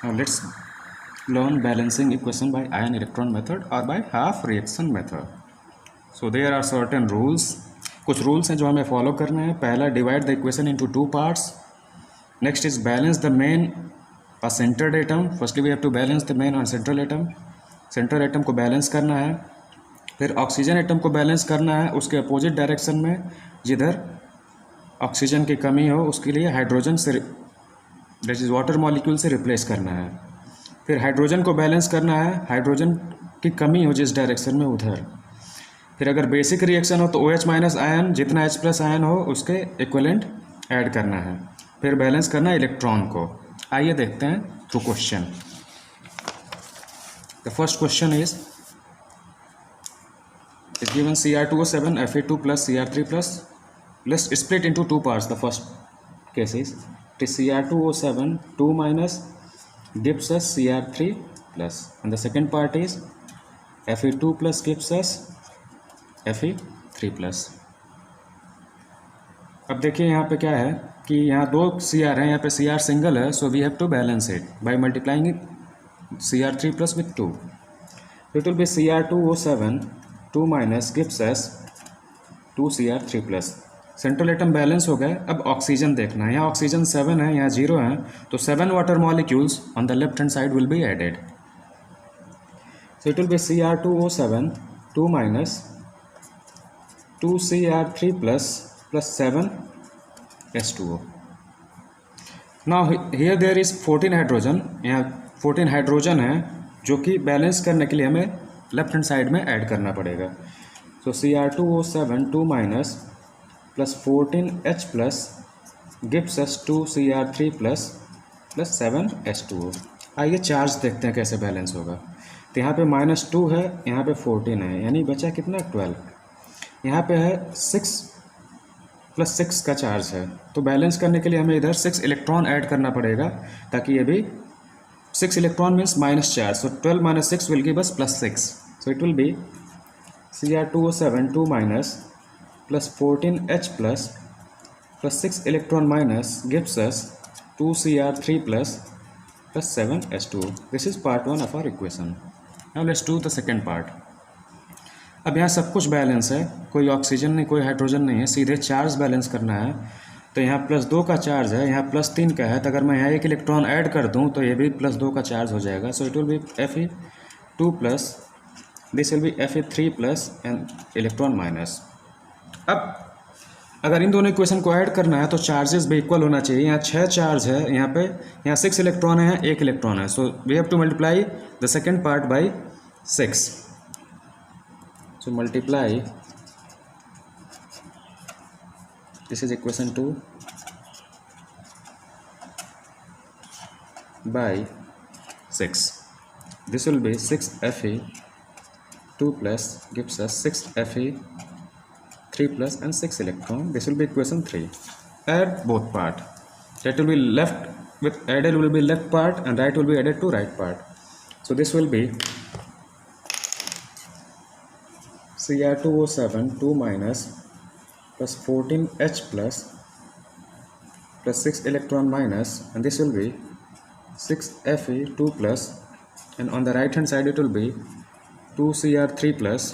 Now let's learn balancing equation by ion electron method or by half reaction method. So there are certain rules. कुछ rules हैं जो हमें follow करना है. पहला, divide the equation into two parts. Next is balance the main or central atom. Firstly we have to balance the main or central atom. Central atom को बैलेंस करना है. फिर ऑक्सीजन एटम को बैलेंस करना है उसके अपोजिट डायरेक्शन में, जिधर ऑक्सीजन की कमी हो उसके लिए हाइड्रोजन से, दैट इज वाटर मॉलिक्यूल से रिप्लेस करना है. फिर हाइड्रोजन को बैलेंस करना है, हाइड्रोजन की कमी हो जिस डायरेक्शन में उधर. फिर अगर बेसिक रिएक्शन हो तो OH माइनस आयन, जितना H प्लस आयन हो उसके इक्विवेलेंट ऐड करना है. फिर बैलेंस करना है इलेक्ट्रॉन को. आइए देखते हैं through question. The first question is given Cr2O7 Fe2 plus Cr3 plus. Let's split into two parts. The first case is it is Cr2O7 2 minus gives us Cr3 plus, and the second part is Fe2 plus gives us Fe3 plus. अब देखिए यहाँ पे क्या है कि यहाँ दो Cr हैं, यहाँ पे Cr सिंगल है, so we have to balance it by multiplying Cr3 plus with 2. It will be Cr2O7 2 minus gives us 2 Cr3 plus. Central atom balance हो गए. अब ऑक्सीजन देखना है. यहाँ ऑक्सीजन 7 है, यहाँ 0 है, तो 7 water molecules on the left hand side will be added. So it will be Cr2O7 2 minus 2 Cr3 plus plus 7 H2O. Now here there is 14 hydrogen. यहाँ 14 हाइड्रोजन है जो कि बैलेंस करने के लिए हमें लेफ्ट हैंड साइड में ऐड करना पड़ेगा. सो Cr2O7 2 minus plus 14H plus gives us 2 Cr3 plus plus 7 H2O. आइए चार्ज देखते हैं कैसे बैलेंस होगा. तो यहाँ पे -2 है, यहाँ पे 14 है, यानी बचा कितना 12. यहाँ पे है 6 प्लस 6 का चार्ज है, तो बैलेंस करने के लिए हमें इधर 6 इलेक्ट्रॉन ऐड करना पड़ेगा, ताकि ये भी 6 electron means minus charge, so 12 minus 6 will give us plus 6. So it will be Cr2O7 2 minus plus 14H plus plus 6 electron minus gives us 2 Cr3 plus plus 7 H2O. This is part 1 of our equation. Now let's do the second part. अब यहाँ सब कुछ balance है, कोई oxygen नहीं, कोई hydrogen नहीं है, सीधे चार्ज बैलेंस करना है. तो यहाँ +2 का चार्ज है, यहाँ +3 का है, तो अगर मैं यहाँ 1 इलेक्ट्रॉन ऐड कर दूँ तो ये भी +2 का चार्ज हो जाएगा. सो it will B Fe2 plus, this will B Fe3 plus and electron minus. अब अगर इन दोनों इक्वेशन को ऐड करना है तो चार्जेस भी इक्वल होना चाहिए. यहाँ 6 चार्ज है, यहाँ 6 इलेक्ट्रॉन है, 1 इलेक्ट्रॉन है, so we have to multiply the second part by 6. So multiply, this is equation 2 by 6. This will be 6 Fe2 plus gives us 6 Fe3 plus and 6 electron. This will be equation 3. Add both part. That will be left with added will be left part and right will be added to right part. So this will be Cr2O7 2 minus plus 14H plus plus 6 electron minus, and this will be 6 Fe2 plus, and on the right hand side it will be 2 Cr3 plus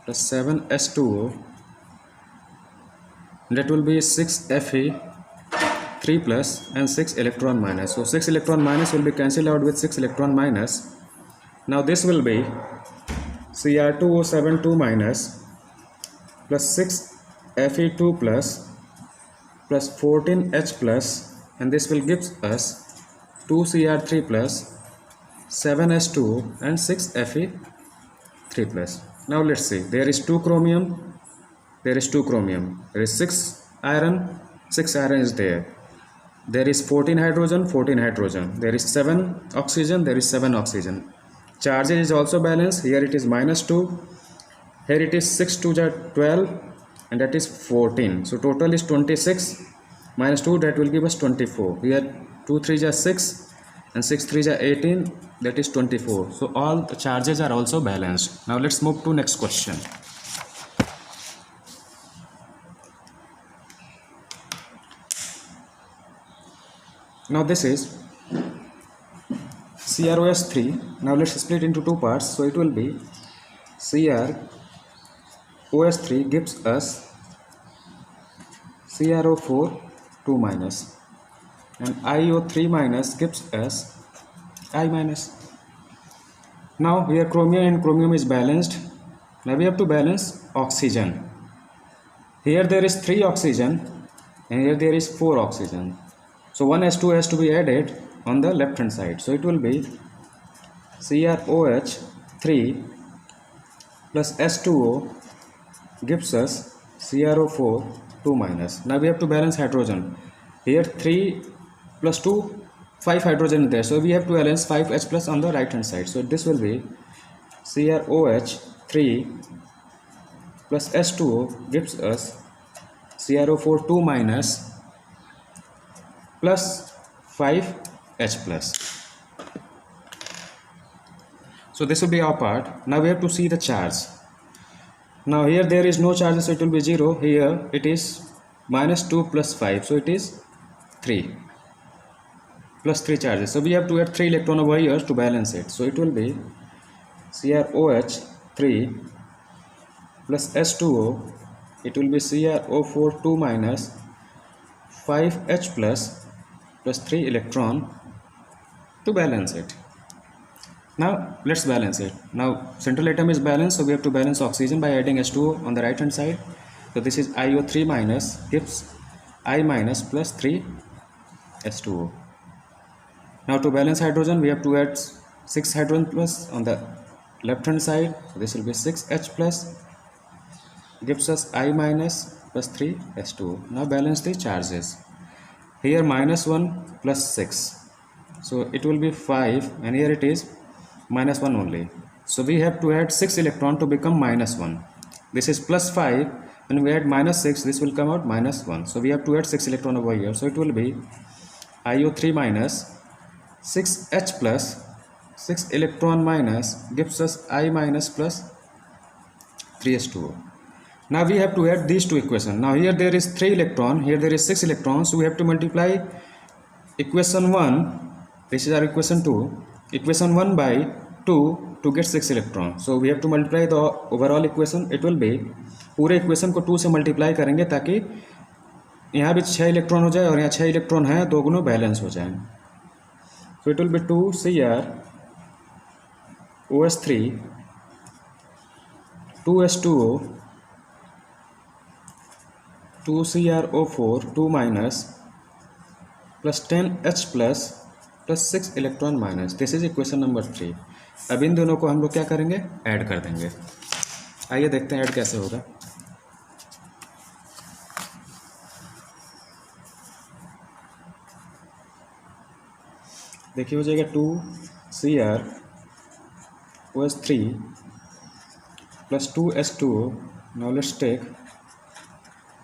plus 7 H2O, and that will be 6 Fe3 plus and 6 electron minus. So 6 electron minus will be cancelled out with 6 electron minus. Now this will be Cr2O7 2 minus plus 6 Fe2 plus plus 14H plus, and this will give us 2 Cr3 plus 7 H2O and 6 Fe3 plus. Now let's see, there is 2 chromium, there is 2 chromium, there is 6 iron, 6 iron is there. There is 14 hydrogen, 14 hydrogen, there is 7 oxygen, there is 7 oxygen. Charge is also balanced. Here it is -2, here it is 6 2 12, and that is 14. So total is 26 minus 2, that will give us 24. Here 2 3 are 6 and 6 3 are 18, that is 24. So all the charges are also balanced. Now let's move to next question. Now this is CrOS3. Now let's split into two parts. So it will be CrOS3 gives us CrO4 2 minus, and IO3 minus gives us I minus. Now here chromium and chromium is balanced. Now we have to balance oxygen. Here there is 3 oxygen and here there is 4 oxygen. So 1 S2 has to be added on the left hand side. So it will be CrOH3 plus S2O gives us CrO4 2 minus. Now we have to balance hydrogen. Here 3 plus 2, 5 hydrogen there. So we have to balance 5H plus on the right hand side. So this will be CrOH3 plus S2O gives us CrO4 2 minus plus 5H plus. So this will be our part. Now we have to see the charge. Now here there is no charge, so it will be 0. Here it is minus 2 plus 5, so it is 3 plus 3 charges. So we have to add 3 electron over here to balance it. So it will be CrOH3 plus S2O, it will be CrO4 2 minus 5H plus 3 electron to balance it. Now let's balance it. Now central atom is balanced, so we have to balance oxygen by adding H2O on the right hand side. So this is IO3 minus gives I minus plus 3 H2O. Now to balance hydrogen we have to add 6 hydrogen plus on the left hand side. So this will be 6H plus gives us I minus plus 3 H2O. Now balance the charges. Here minus 1 plus 6. So it will be 5 and here it is minus 1 only. So we have to add 6 electron to become minus 1. This is plus 5 and we add minus 6, this will come out minus 1. So we have to add 6 electron over here. So it will be IO3 minus 6H plus 6 electron minus gives us I minus plus 3H2O. Now we have to add these two equations. Now here there is 3 electron, here there is 6 electrons, so we have to multiply equation 1, this is our equation 2, equation 1 by 2 to get 6 electron. So we have to multiply the overall equation. It will be पूरे equation को 2 से multiply करेंगे ताकि यहाँ भी 6 electron हो जाए और यहाँ 6 इलेक्ट्रॉन है, दोनों बैलेंस हो जाए. So it will be 2 CrOS3 2 S2O 2 CrO4 2 minus plus 10H plus 6 electron minus. This is equation number 3. अब इन दोनों को हम लोग क्या करेंगे, ऐड कर देंगे. आइए देखते हैं ऐड कैसे होगा. देखिए हो जाएगा 2 CrOS3 plus 2 S2O. Now let's take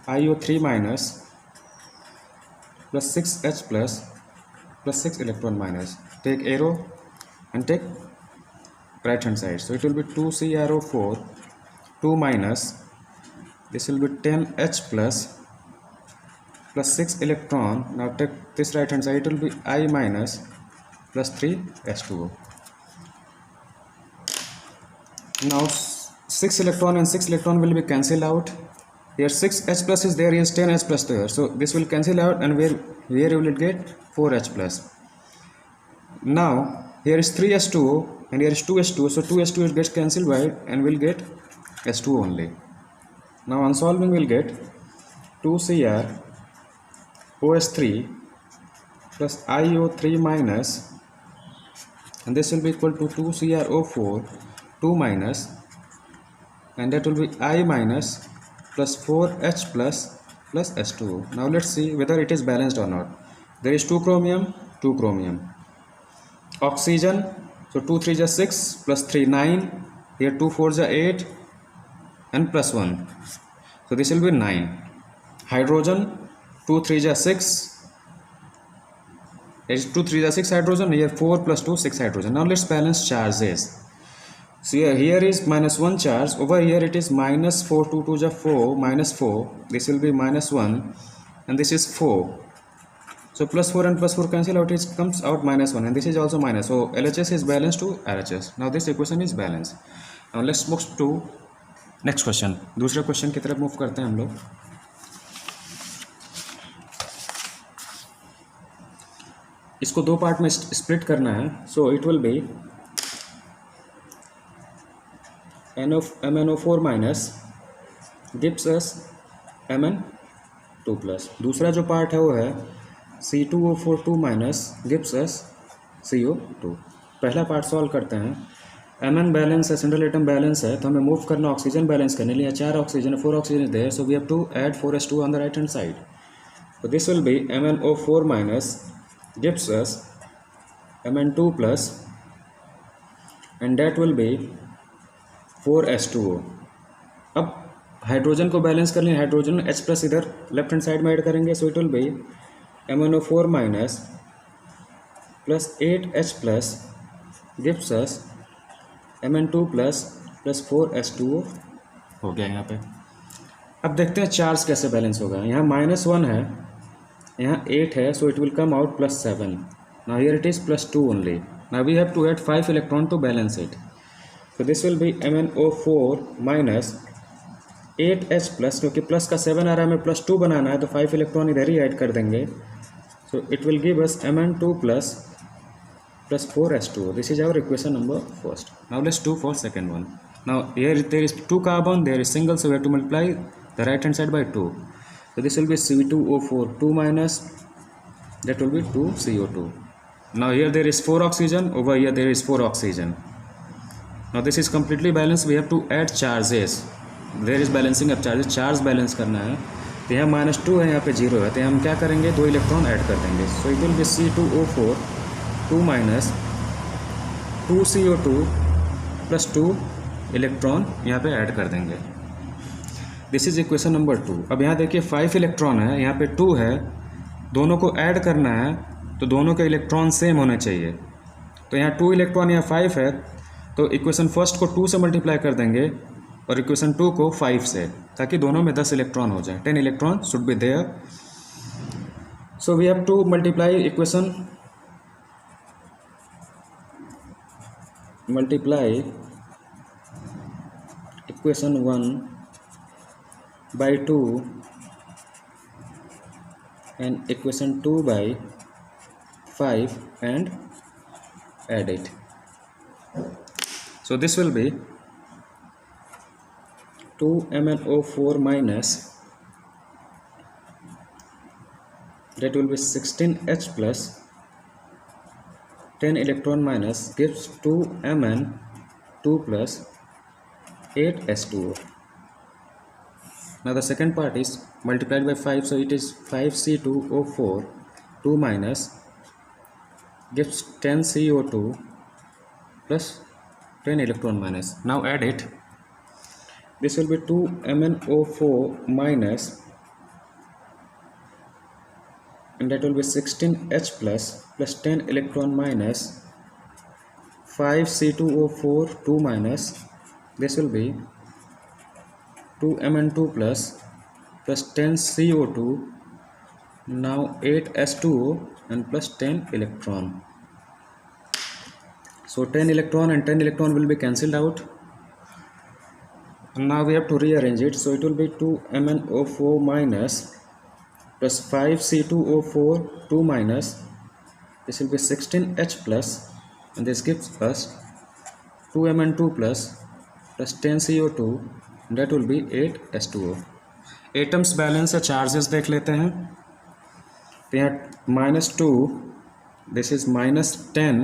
IO3 minus plus 6H plus 6 electron minus. Take arrow and take right hand side. So it will be 2 CrO4 2 minus, this will be 10H plus 6 electron. Now take this right hand side, it will be I minus plus 3 H2O. Now 6 electron and 6 electron will be cancelled out. Here 6H plus is there, is 10H plus there, so this will cancel out and where you will get 4H plus. Now here is 3H2O and here is 2H2O, so 2H2O gets cancelled by it and will get H2O only. Now on solving we'll get 2 CrOS3 plus IO3 minus, and this will be equal to 2 CrO4 2 minus, and that will be I minus plus 4H plus H2O. Now let's see whether it is balanced or not. There is 2 chromium, 2 chromium. Oxygen, so 2 3 is 6 plus 3 9, here 2 4 is 8 and plus 1, so this will be 9. Hydrogen, 2 3 is 6, it is 2 3 is 6 hydrogen, here 4 plus 2 6 hydrogen. Now let's balance charges. So here is minus 1 charge, over here it is minus 4 2 2 is 4 minus 4, this will be minus 1 and this is 4. So So +4 and +4 cancel out, it comes out -1, and this is also minus. So LHS is balanced to RHS. Now this equation is balanced. Now let's move to next question. दूसरे question की तरफ move करते हैं हम लोग. इसको दो part में स्प्लिट करना है. So it will be MnO4 minus gives us Mn2+. दूसरा जो पार्ट है वो है C2O4 minus gives us CO2. पहला पार्ट सॉल्व करते हैं. Mn बैलेंस है, सेंट्रल एटम बैलेंस है, तो हमें मूव करना ऑक्सीजन बैलेंस करने लिए. 4 oxygen 4 oxygen is there, so we have to add 4s2 on the right hand side. So this will be MnO4 minus gives us Mn2+, and that will be 4s2O. अब hydrogen को balance कर लें. Hydrogen H+ इधर left hand side में add करेंगे. सो it will be MnO4 minus plus 8H+ gives us Mn2+ plus 4s2O हो गया यहाँ पे. अब देखते हैं चार्ज कैसे बैलेंस होगा. यहाँ -1 है, यहाँ 8 है, so it will come out +7. Now here it is +2 only. Now we have to add 5 electron to balance it. So this will be MnO4 minus 8H+, क्योंकि प्लस का 7 आ रहा है, हमें +2 बनाना है, तो 5 इलेक्ट्रॉन इधर ही ऐड कर देंगे. सो it will give us Mn2+ plus 4s2. This is our equation number first. Now let's do for second one. Now here there is 2 carbon, there is single, so we have to multiply the right hand side by 2. So this will be C2O4 2 minus, that will be 2CO2. Now here there is 4 oxygen, over here there is 4 oxygen. Now this is completely balanced. We have to add charges. There is balancing of charges. Charge balance करना है. तो यहाँ -2 है, यहाँ पे 0 है, तो हम क्या करेंगे, 2 इलेक्ट्रॉन ऐड कर देंगे. सो it will B C2O4 2 minus 2CO2 plus 2 electron यहाँ पे ऐड कर देंगे. This is equation number 2. अब यहाँ देखिए 5 इलेक्ट्रॉन है, यहाँ पे 2 है, दोनों को ऐड करना है, तो दोनों के इलेक्ट्रॉन सेम होने चाहिए. तो यहाँ 2 इलेक्ट्रॉन, यहाँ 5 है, तो इक्वेशन फर्स्ट को 2 से मल्टीप्लाई कर देंगे और इक्वेशन 2 को 5 से, ताकि दोनों में 10 इलेक्ट्रॉन हो जाए. 10 electron should be there. So we have to multiply equation equation 1 by 2 and equation 2 by 5 and add it. So this will be 2 MnO4 minus, that will be 16H plus 10 electron minus gives 2 Mn2 plus 8s2O. Now the second part is multiplied by 5, so it is 5C2O4 2 minus gives 10CO2 plus 10 electron minus. Now add it. This will be 2 MnO4 minus, and that will be 16H plus 10 electron minus 5C2O4 2 minus. This will be 2 Mn2 plus 10 CO2, now 8s2O and plus 10 electron. So 10 electron and 10 electron will be cancelled out. And now we have to rearrange it. So it will be 2 MnO4 minus plus 5C2O4 2 minus, this will be 16H plus, and this gives us 2 Mn2 plus 10 CO2, and that will be 8s2O. Atoms balance या charges देख लेते हैं. तो यहाँ -2, this is -10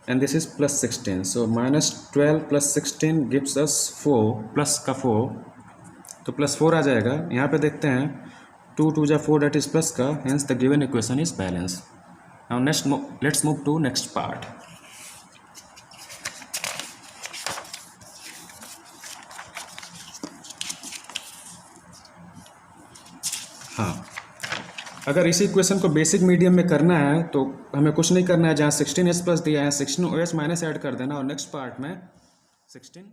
and this is +16. So -12 plus 16 gives us 4, plus का 4, तो +4 आ जाएगा. यहाँ पे देखते हैं 2 2 जा 4, that is प्लस का, hence the given equation is balanced. Now let's move to next part. हाँ, अगर इसी इक्वेशन को बेसिक मीडियम में करना है तो हमें कुछ नहीं करना है. जहाँ 16H+ दिया है 16OH माइनस ऐड कर देना और नेक्स्ट पार्ट में 16